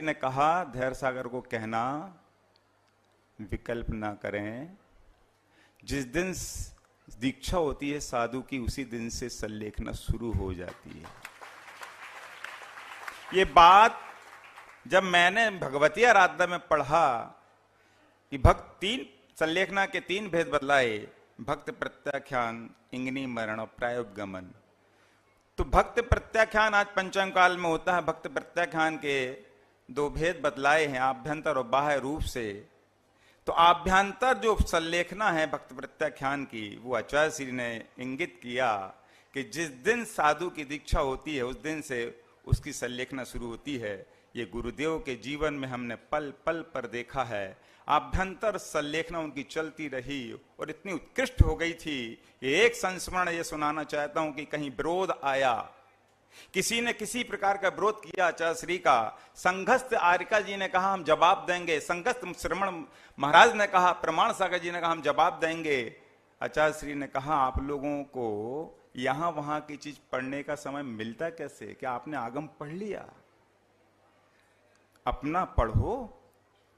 ने कहा धैर्य सागर को कहना विकल्प ना करें, जिस दिन दीक्षा होती है साधु की उसी दिन से सल्लेखना शुरू हो जाती है। ये बात जब मैंने भगवती आराधना में पढ़ा कि सल्लेखना के 3 भेद बतलाए, भक्त प्रत्याख्यान, इंगनी मरण और प्रायोपगमन। तो भक्त प्रत्याख्यान आज पंचम काल में होता है। भक्त प्रत्याख्यान के 2 भेद बतलाए हैं, आभ्यंतर और बाह्य रूप से। तो आभ्यंतर जो सल्लेखना है भक्त प्रत्याख्यान की, वो आचार्य श्री ने इंगित किया कि जिस दिन साधु की दीक्षा होती है उस दिन से उसकी सल्लेखना शुरू होती है। ये गुरुदेव के जीवन में हमने पल पल पर देखा है। आभ्यंतर सल्लेखना उनकी चलती रही और इतनी उत्कृष्ट हो गई थी। ये एक संस्मरण ये सुनाना चाहता हूं कि कहीं विरोध आया, किसी ने किसी प्रकार का विरोध किया आचार्य श्री का, संघस्थ आर्यका जी ने कहा हम जवाब देंगे, संघस्थ श्रवण महाराज ने कहा, प्रमाण सागर जी ने कहा हम जवाब देंगे। आचार्य श्री ने कहा आप लोगों को यहां वहां की चीज पढ़ने का समय मिलता कैसे? क्या आपने आगम पढ़ लिया? अपना पढ़ो,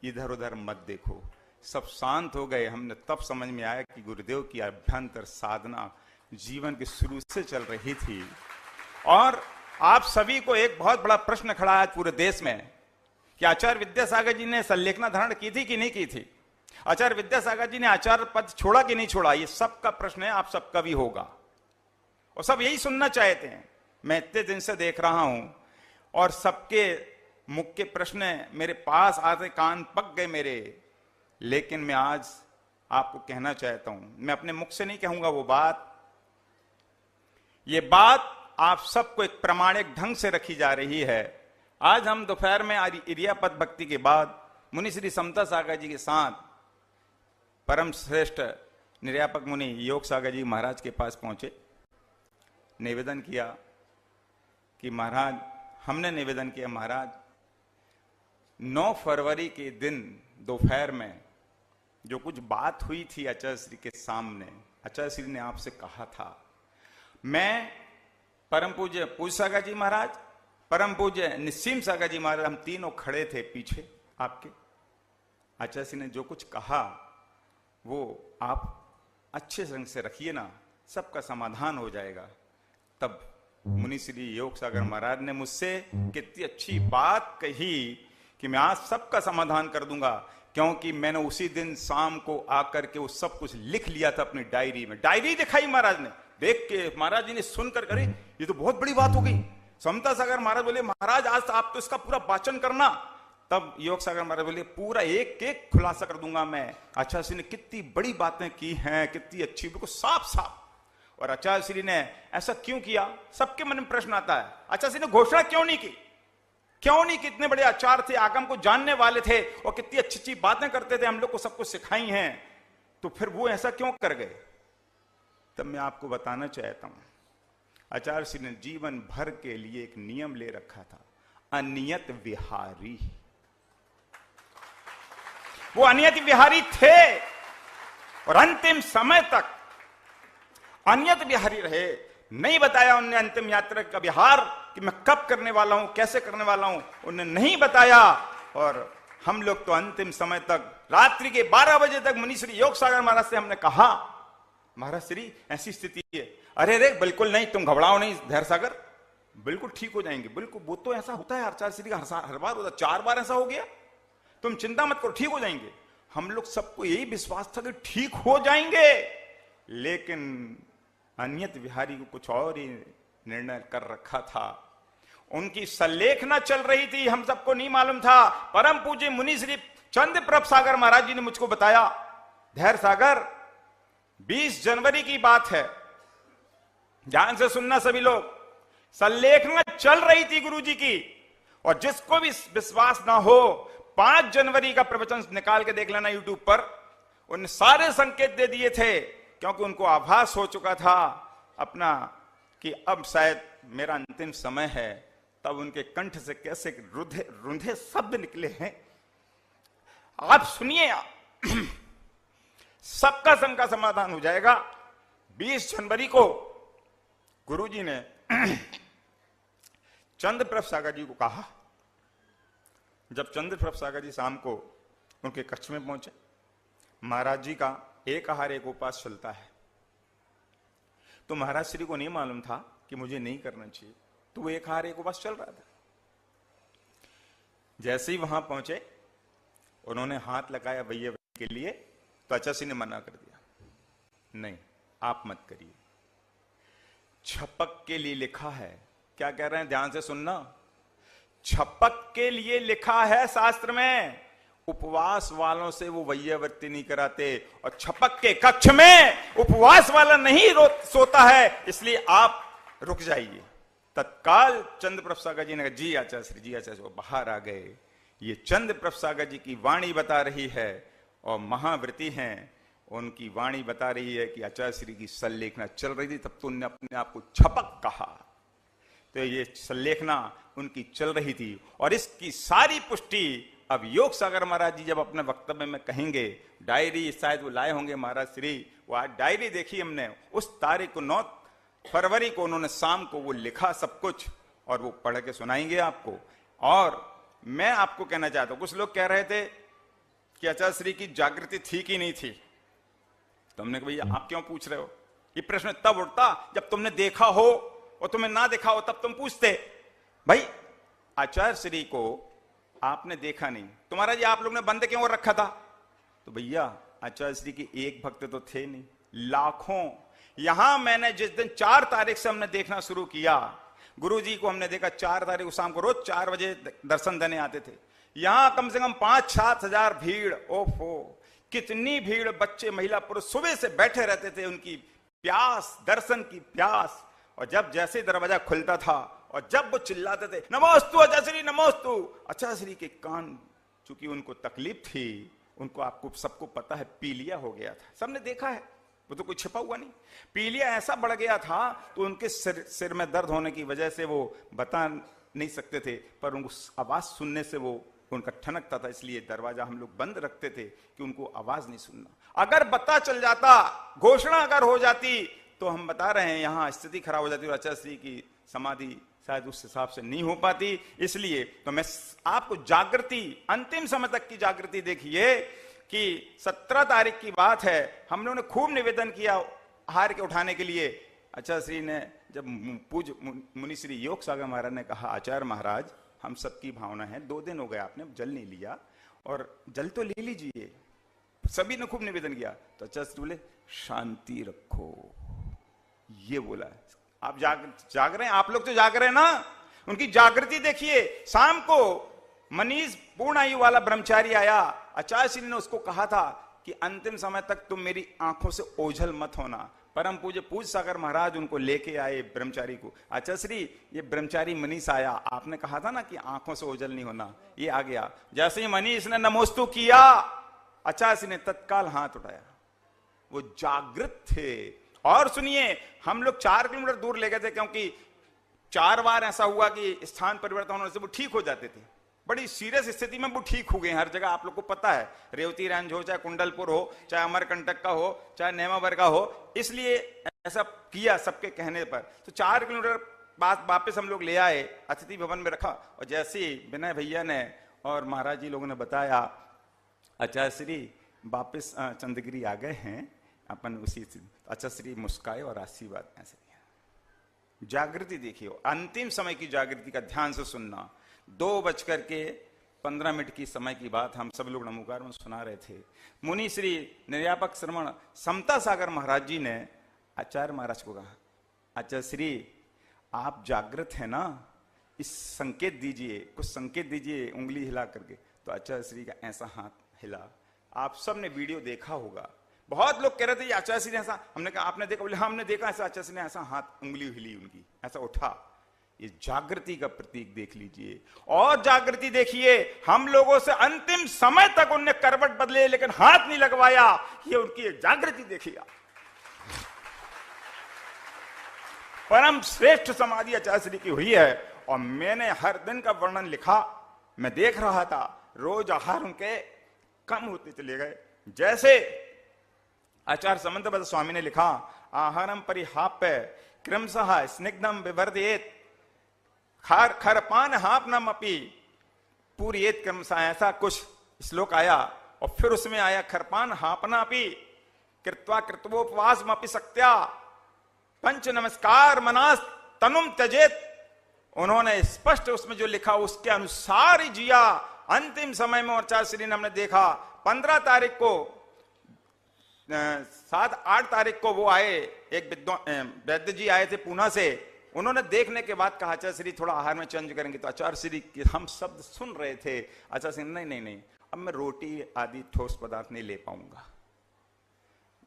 इधर उधर मत देखो। सब शांत हो गए। हमने तब समझ में आया कि गुरुदेव की अभ्यंतर साधना जीवन की शुरू से चल रही थी। और आप सभी को एक बहुत बड़ा प्रश्न खड़ा है पूरे देश में कि आचार्य विद्यासागर जी ने सल्लेखना धारण की थी कि नहीं की थी, आचार्य विद्यासागर जी ने आचार्य पद छोड़ा कि नहीं छोड़ा। ये सबका प्रश्न है, आप सबका भी होगा और सब यही सुनना चाहते हैं। मैं इतने दिन से देख रहा हूं और सबके मुख के प्रश्न मेरे पास आते कान पक गए मेरे। लेकिन मैं आज आपको कहना चाहता हूं, मैं अपने मुख से नहीं कहूंगा वो बात, ये बात आप सबको एक प्रमाणिक ढंग से रखी जा रही है। आज हम दोपहर में इरियापद भक्ति के बाद मुनि श्री समता सागर जी के साथ परम श्रेष्ठ निर्यापक मुनि योग सागर जी महाराज के पास पहुंचे। निवेदन किया कि महाराज, हमने निवेदन किया महाराज 9 फरवरी के दिन दोपहर में जो कुछ बात हुई थी आचार्य श्री के सामने, आचार्य श्री ने आपसे कहा था, मैं परम पूज्य पूज सागर जी महाराज, परम पूज्य निस्सीम सागर जी महाराज, हम तीनों खड़े थे पीछे आपके। आचार्य श्री ने जो कुछ कहा वो आप अच्छे ढंग से रखिए ना, सबका समाधान हो जाएगा। तब मुनि श्री योग सागर महाराज ने मुझसे कितनी अच्छी बात कही कि मैं आज सबका समाधान कर दूंगा, क्योंकि मैंने उसी दिन शाम को आकर के वो सब कुछ लिख लिया था अपनी डायरी में। डायरी दिखाई महाराज ने, देख के महाराज जी ने सुनकर, अरे ये तो बहुत बड़ी बात हो गई। समता सागर महाराज बोले महाराज आज आप तो इसका पूरा वाचन करना। तब योग सागर महाराज बोले पूरा एक एक खुलासा कर दूंगा मैं। आचार्य श्री ने कितनी बड़ी बातें की हैं, कितनी अच्छी, बिल्कुल साफ साफ। और आचार्य श्री ने ऐसा क्यों किया, सबके मन में प्रश्न आता है। आचार्य श्री ने घोषणा क्यों नहीं की? क्यों नहीं? कितने बड़े आचार्य थे, आगम को जानने वाले थे और कितनी अच्छी अच्छी बातें करते थे, हम लोग को सब कुछ सिखाई हैं, तो फिर वो ऐसा क्यों कर गए? तब मैं आपको बताना चाहता हूं, आचार्य श्री ने जीवन भर के लिए एक नियम ले रखा था, अनियत विहारी। वो अनियत विहारी थे और अंतिम समय तक अनियत विहारी रहे। नहीं बताया उन्हें अंतिम यात्रा का विहार कि मैं कब करने वाला हूं, कैसे करने वाला हूं, उन्हें नहीं बताया। और हम लोग तो अंतिम समय तक, रात्रि के 12 बजे तक मुनि श्री योग सागर महाराज से हमने कहा, महाराज श्री ऐसी स्थिति है। अरे रे बिल्कुल नहीं, तुम घबराओ नहीं धैर्य सागर, बिल्कुल ठीक हो जाएंगे। बिल्कुल, वो तो ऐसा होता है आचार्य श्री का हर बार होता, 4 बार ऐसा हो गया, तुम चिंता मत करो, ठीक हो जाएंगे। हम लोग सबको यही विश्वास था कि ठीक हो जाएंगे, लेकिन अनियत विहारी को कुछ और ही निर्णय कर रखा था। उनकी सल्लेखना चल रही थी, हम सबको नहीं मालूम था। परम पूज्य मुनि श्री चंद्र प्रभ सागर महाराज जी ने मुझको बताया, धैर्य सागर 20 जनवरी की बात है, ध्यान से सुनना सभी लोग। सल्लेखना चल रही थी गुरु जी की, और जिसको भी विश्वास ना हो 5 जनवरी का प्रवचन निकाल के देख लेना यूट्यूब पर। उन्हें सारे संकेत दे दिए थे, क्योंकि उनको आभास हो चुका था अपना कि अब शायद मेरा अंतिम समय है। तब उनके कंठ से कैसे रुंधे रुंधे शब्द निकले हैं, आप सुनिए। सबका सबका समाधान हो जाएगा। 20 जनवरी को गुरुजी ने चंद्र प्रभ सागर जी को कहा, जब चंद्र प्रभ सागर जी शाम को उनके कक्ष में पहुंचे, महाराज जी का एक आहार एक उपवास चलता है, तो महाराज श्री को नहीं मालूम था कि मुझे नहीं करना चाहिए, तो वो एक आहार एक उपवास चल रहा था। जैसे ही वहां पहुंचे, उन्होंने हाथ लगाया भैया के लिए, तो आचार्य ने मना कर दिया, नहीं आप मत करिए। छपक के लिए लिखा है, क्या कह रहे हैं ध्यान से सुनना, छपक के लिए लिखा है शास्त्र में, उपवास वालों से वो वैयावर्ती नहीं कराते, और छपक के कक्ष में उपवास वाला नहीं सोता है, इसलिए आप रुक जाइए। तत्काल चंद्र प्रभ सागर जी ने कहा, जी आचार्य श्री, जी आचार्य, वो बाहर आ गए। ये चंद्र प्रभ सागर जी की वाणी बता रही है, और महाव्रती हैं, उनकी वाणी बता रही है कि आचार्य श्री की सल्लेखना चल रही थी, तब तो उन्होंने अपने आप को छपक कहा। तो ये सल्लेखना उनकी चल रही थी, और इसकी सारी पुष्टि अब योग सागर महाराज जी जब अपने वक्तव्य में कहेंगे, डायरी शायद वो लाए होंगे महाराज श्री, वो आज डायरी देखी हमने, उस तारीख को 9 फरवरी को उन्होंने शाम को वो लिखा सब कुछ, और वो पढ़ के सुनाएंगे आपको। और मैं आपको कहना चाहता हूं, कुछ लोग कह रहे थे कि आचार्य श्री की जागृति थी कि नहीं थी, तो हमने कहा भैया आप क्यों पूछ रहे हो, ये प्रश्न तब उठता जब तुमने देखा हो, और तुम्हें ना देखा हो तब तुम पूछते। भाई आचार्य श्री को आपने देखा नहीं, तुम्हारा ये आप लोग ने बंद क्यों रखा था, तो भैया आचार्य श्री के एक भक्त तो थे नहीं, लाखों। यहां मैंने जिस दिन 4 तारीख से हमने देखना शुरू किया, गुरु जी को हमने देखा 4 तारीख को शाम को रोज 4 बजे दर्शन देने आते थे, यहां कम से कम 5-7 हजार भीड़, ओफो कितनी भीड़, बच्चे महिला पुरुष सुबह से बैठे रहते थे, उनकी प्यास, दर्शन की प्यास। और जब जैसे दरवाजा खुलता था और जब वो चिल्लाते थे नमोस्तु आचार्य श्री नमोस्तु, आचार्य श्री के कान, चूंकि उनको तकलीफ थी, उनको आपको सबको पता है पीलिया हो गया था, सबने देखा है, वो तो कोई छिपा हुआ नहीं, पीलिया ऐसा बढ़ गया था, तो उनके सिर में दर्द होने की वजह से वो बता नहीं सकते थे, पर उनको आवाज सुनने से वो उनका ठनकता था, इसलिए दरवाजा हम लोग बंद रखते थे कि उनको आवाज नहीं सुनना। अगर पता चल जाता, घोषणा अगर हो जाती, तो हम बता रहे हैं यहां स्थिति खराब हो जाती और आचार्य श्री की समाधि शायद उस हिसाब से नहीं हो पाती। इसलिए तो मैं आपको जागृति, अंतिम समय तक की जागृति देखिए कि 17 तारीख की बात है, हम लोगों ने खूब निवेदन किया हार के उठाने के लिए। आचार्य श्री ने जब पूज मुनि श्री योग सागर महाराज ने कहा, आचार्य महाराज हम सबकी भावना है, 2 दिन हो गए आपने जल नहीं लिया, और जल तो ले लीजिए, सभी ने खूब निवेदन किया। तो आचार्य श्री बोले शांति रखो, ये बोला। आप जाग रहे हैं, आप लोग तो जाग रहे हैं ना, उनकी जागृति देखिए। शाम को मनीष पूर्ण आयु वाला ब्रह्मचारी आया, आचार्य श्री ने उसको कहा था कि अंतिम समय तक तुम मेरी आंखों से ओझल मत होना। परम पूज्य पूज सागर महाराज उनको लेके आए ब्रह्मचारी को, आचार्य श्री ये ब्रह्मचारी मनीष आया, आपने कहा था ना कि आंखों से ओझल नहीं होना, ये आ गया। जैसे ही मनीष ने नमोस्तु किया, आचार्य श्री ने तत्काल हाथ उठाया, वो जागृत थे। और सुनिए, हम लोग 4 किलोमीटर दूर ले गए थे, क्योंकि 4 बार ऐसा हुआ कि स्थान परिवर्तन होने से वो ठीक हो जाते थे, बड़ी सीरियस स्थिति में वो ठीक हो गए हर जगह, आप लोग को पता है, रेवती रेंज हो, चाहे कुंडलपुर हो, चाहे अमरकंटक का हो, चाहे नेमावर का हो, इसलिए ऐसा किया सबके कहने पर। तो 4 किलोमीटर बाद वापस हम लोग ले आए, अतिथि भवन में रखा, और जैसे ही विनय भैया ने और महाराज जी लोगों ने बताया आचार्य श्री वापिस चंद्रगिरी आ गए हैं, अपन उसी आचार्य श्री मुस्काए और आशीर्वाद ऐसे दिया। जागृति देखिए, अंतिम समय की जागृति का ध्यान से सुनना। 2:15 की समय की बात हम सब लोग नमोकार में सुना रहे थे। मुनि श्री निर्यापक श्रवण समता सागर महाराज जी ने आचार्य महाराज को कहा, आचार्य श्री आप जागृत है ना, इस संकेत दीजिए, कुछ संकेत दीजिए उंगली हिला करके। तो आचार्य श्री का ऐसा हाथ हिला, आप सब ने वीडियो देखा होगा, बहुत लोग कह रहे थे आचार्य श्री ने ऐसा, हमने कहा आपने देखा, बोले हमने देखा ऐसा, आचार्य श्री ने ऐसा हाथ उंगली हिली उनकी, ऐसा उठा। ये जागृति का प्रतीक देख लीजिए। और जागृति देखिए, हम लोगों से अंतिम समय तक उनने करवट बदले लेकिन हाथ नहीं लगवाया, ये उनकी जागृति देखिए। परम श्रेष्ठ समाधि आचार्य श्री की हुई है। और मैंने हर दिन का वर्णन लिखा, मैं देख रहा था, रोज आहार उनके कम होते चले गए। जैसे आचार्य समंत स्वामी ने लिखा, आहारम परिहाप्य क्रमशः स्निग्धम विवर्धयेत् खरपान हापनम अपि पूरी एक क्रम सा ऐसा कुछ श्लोक आया, और फिर उसमें आया खरपान हापनापि कृत्वा कृत्वोपवास मापी सक्त्या पंच नमस्कार मनास तनुम त्यजेत। उन्होंने स्पष्ट उसमें जो लिखा उसके अनुसार ही जिया। अंतिम समय में और श्री ने हमने देखा 15 तारीख को 7-8 तारीख को वो आए, एक वैद्य जी आए थे पूना से। उन्होंने देखने के बाद कहा आचार्य श्री थोड़ा आहार में चेंज करेंगे, तो आचार्य श्री हम शब्द सुन रहे थे। आचार्य श्री नहीं नहीं नहीं, अब मैं रोटी आदि ठोस पदार्थ नहीं ले पाऊंगा,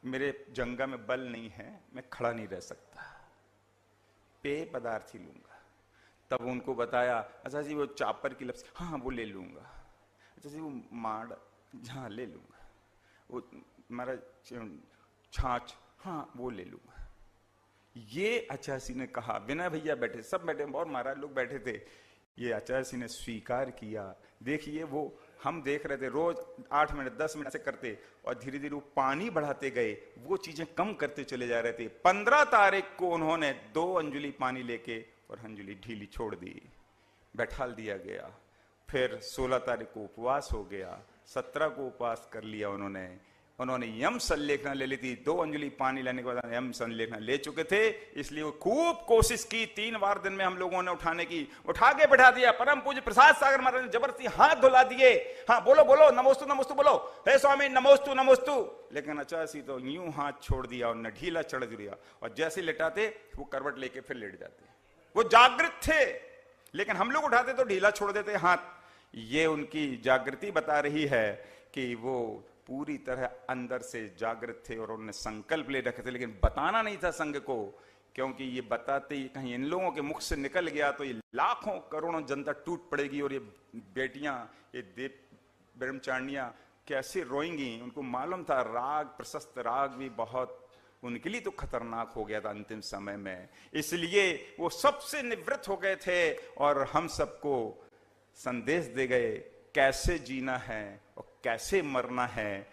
मेरे जंगा में बल नहीं है, मैं खड़ा नहीं रह सकता, पेय पदार्थ ही लूंगा। तब उनको बताया अच्छा जी वो चापर की लपसी, हाँ वो ले लूंगा। अच्छा जी वो माड़, हाँ ले लूंगा। वो हमारा छाछ, हाँ वो ले लूंगा। ये आचार्य सिंह ने कहा, विनय भैया बैठे, सब बैठे, और महाराज लोग बैठे थे। ये आचार्य सिंह ने स्वीकार किया। देखिए वो हम देख रहे थे रोज 8 मिनट 10 मिनट से करते, और धीरे धीरे वो पानी बढ़ाते गए, वो चीजें कम करते चले जा रहे थे। 15 तारीख को उन्होंने 2 अंजुली पानी लेके और अंजुली ढीली छोड़ दी, बैठाल दिया गया। फिर 16 तारीख को उपवास हो गया, 17 को उपवास कर लिया उन्होंने यम संलेखना ले ली थी। 2 अंजुली पानी लेने के बाद यम संलेखना ले चुके थे, इसलिए वो खूब कोशिश की। 3 बार दिन में हम लोगों ने उठाने की, उठा के बैठा दिया। परम पूज्य प्रसाद सागर महाराज ने जबरदस्ती हाथ धुला दिए, हाँ बोलो बोलो नमोस्तु नमोस्तु बोलो, हे स्वामी नमोस्तु नमोस्तु। लेकिन आचार्य तो यूं हाथ छोड़ दिया और न ढीला चढ़ दिया, और जैसे लेटाते वो करवट लेके फिर लेट जाते। वो जागृत थे, लेकिन हम लोग उठाते तो ढीला छोड़ देते हाथ। ये उनकी जागृति बता रही है कि वो पूरी तरह अंदर से जागृत थे, और उन्होंने संकल्प ले रखे थे, लेकिन बताना नहीं था संघ को, क्योंकि ये बताते ही कहीं इन लोगों के मुख से निकल गया तो ये लाखों करोड़ों जनता टूट पड़ेगी, और ये बेटियां, ये देव ब्रह्मचारिणियां कैसे रोएंगी। उनको मालूम था राग, प्रशस्त राग भी बहुत उनके लिए तो खतरनाक हो गया था अंतिम समय में, इसलिए वो सबसे निवृत्त हो गए थे और हम सबको संदेश दे गए कैसे जीना है और कैसे मरना है।